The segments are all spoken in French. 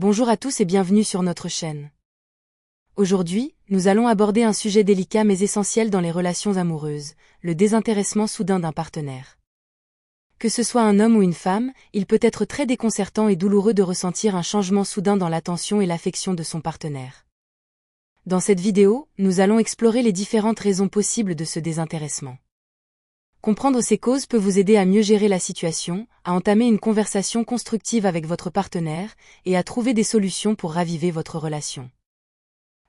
Bonjour à tous et bienvenue sur notre chaîne. Aujourd'hui, nous allons aborder un sujet délicat mais essentiel dans les relations amoureuses, le désintéressement soudain d'un partenaire. Que ce soit un homme ou une femme, il peut être très déconcertant et douloureux de ressentir un changement soudain dans l'attention et l'affection de son partenaire. Dans cette vidéo, nous allons explorer les différentes raisons possibles de ce désintéressement. Comprendre ces causes peut vous aider à mieux gérer la situation, à entamer une conversation constructive avec votre partenaire, et à trouver des solutions pour raviver votre relation.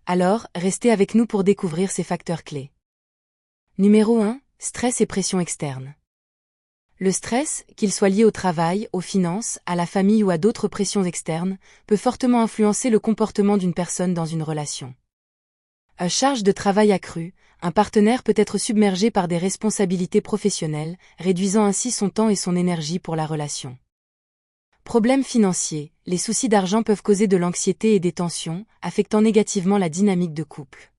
Alors, restez avec nous pour découvrir ces facteurs clés. Numéro 1. Stress et pression externe. Le stress, qu'il soit lié au travail, aux finances, à la famille ou à d'autres pressions externes, peut fortement influencer le comportement d'une personne dans une relation. À charge de travail accrue, un partenaire peut être submergé par des responsabilités professionnelles, réduisant ainsi son temps et son énergie pour la relation. Problèmes financiers, les soucis d'argent peuvent causer de l'anxiété et des tensions, affectant négativement la dynamique de couple.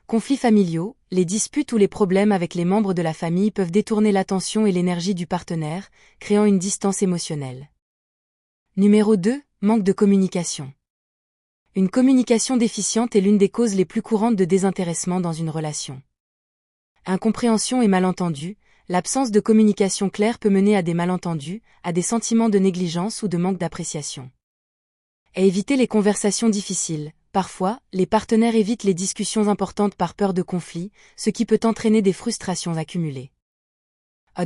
Conflits familiaux, les disputes ou les problèmes avec les membres de la famille peuvent détourner l'attention et l'énergie du partenaire, créant une distance émotionnelle. Numéro 2. Manque de communication. Une communication déficiente est l'une des causes les plus courantes de désintéressement dans une relation. Incompréhension et malentendu, l'absence de communication claire peut mener à des malentendus, à des sentiments de négligence ou de manque d'appréciation. Et éviter les conversations difficiles. Parfois, les partenaires évitent les discussions importantes par peur de conflit, ce qui peut entraîner des frustrations accumulées.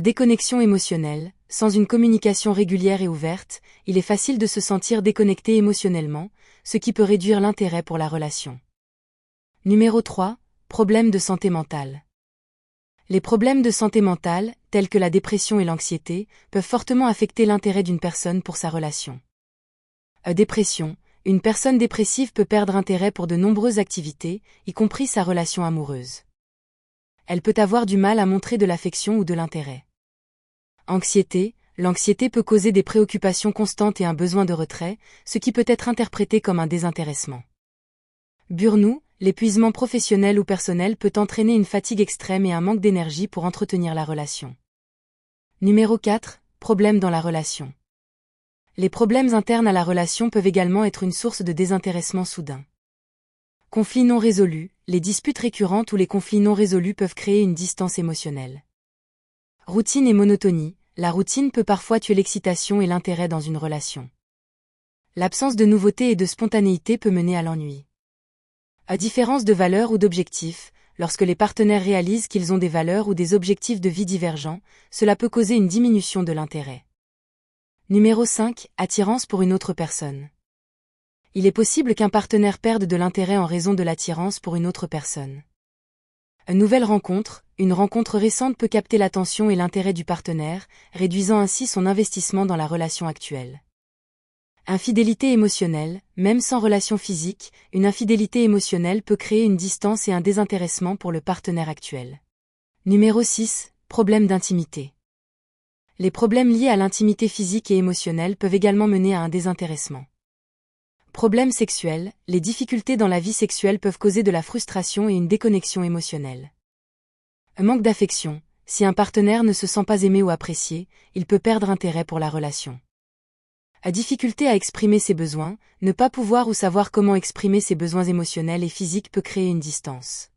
Déconnexion émotionnelle, sans une communication régulière et ouverte, il est facile de se sentir déconnecté émotionnellement, ce qui peut réduire l'intérêt pour la relation. Numéro 3. Problèmes de santé mentale. Les problèmes de santé mentale, tels que la dépression et l'anxiété, peuvent fortement affecter l'intérêt d'une personne pour sa relation. Dépression. Une personne dépressive peut perdre intérêt pour de nombreuses activités, y compris sa relation amoureuse. Elle peut avoir du mal à montrer de l'affection ou de l'intérêt. Anxiété. L'anxiété peut causer des préoccupations constantes et un besoin de retrait, ce qui peut être interprété comme un désintéressement. Burn-out. L'épuisement professionnel ou personnel peut entraîner une fatigue extrême et un manque d'énergie pour entretenir la relation. Numéro 4. Problèmes dans la relation. Les problèmes internes à la relation peuvent également être une source de désintéressement soudain. Conflits non résolus, les disputes récurrentes ou les conflits non résolus peuvent créer une distance émotionnelle. Routine et monotonie, la routine peut parfois tuer l'excitation et l'intérêt dans une relation. L'absence de nouveauté et de spontanéité peut mener à l'ennui. À différence de valeurs ou d'objectifs, lorsque les partenaires réalisent qu'ils ont des valeurs ou des objectifs de vie divergents, cela peut causer une diminution de l'intérêt. Numéro 5. Attirance pour une autre personne. Il est possible qu'un partenaire perde de l'intérêt en raison de l'attirance pour une autre personne. Une nouvelle rencontre, une rencontre récente peut capter l'attention et l'intérêt du partenaire, réduisant ainsi son investissement dans la relation actuelle. Infidélité émotionnelle, même sans relation physique, une infidélité émotionnelle peut créer une distance et un désintéressement pour le partenaire actuel. Numéro 6. Problèmes d'intimité. Les problèmes liés à l'intimité physique et émotionnelle peuvent également mener à un désintéressement. Problèmes sexuels, les difficultés dans la vie sexuelle peuvent causer de la frustration et une déconnexion émotionnelle. Un manque d'affection, si un partenaire ne se sent pas aimé ou apprécié, il peut perdre intérêt pour la relation. À difficulté à exprimer ses besoins, ne pas pouvoir ou savoir comment exprimer ses besoins émotionnels et physiques peut créer une distance.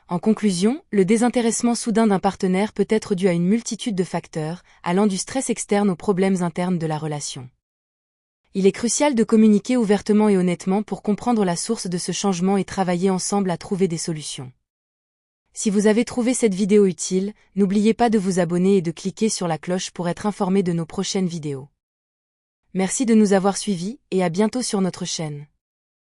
En conclusion, le désintéressement soudain d'un partenaire peut être dû à une multitude de facteurs, allant du stress externe aux problèmes internes de la relation. Il est crucial de communiquer ouvertement et honnêtement pour comprendre la source de ce changement et travailler ensemble à trouver des solutions. Si vous avez trouvé cette vidéo utile, n'oubliez pas de vous abonner et de cliquer sur la cloche pour être informé de nos prochaines vidéos. Merci de nous avoir suivis et à bientôt sur notre chaîne.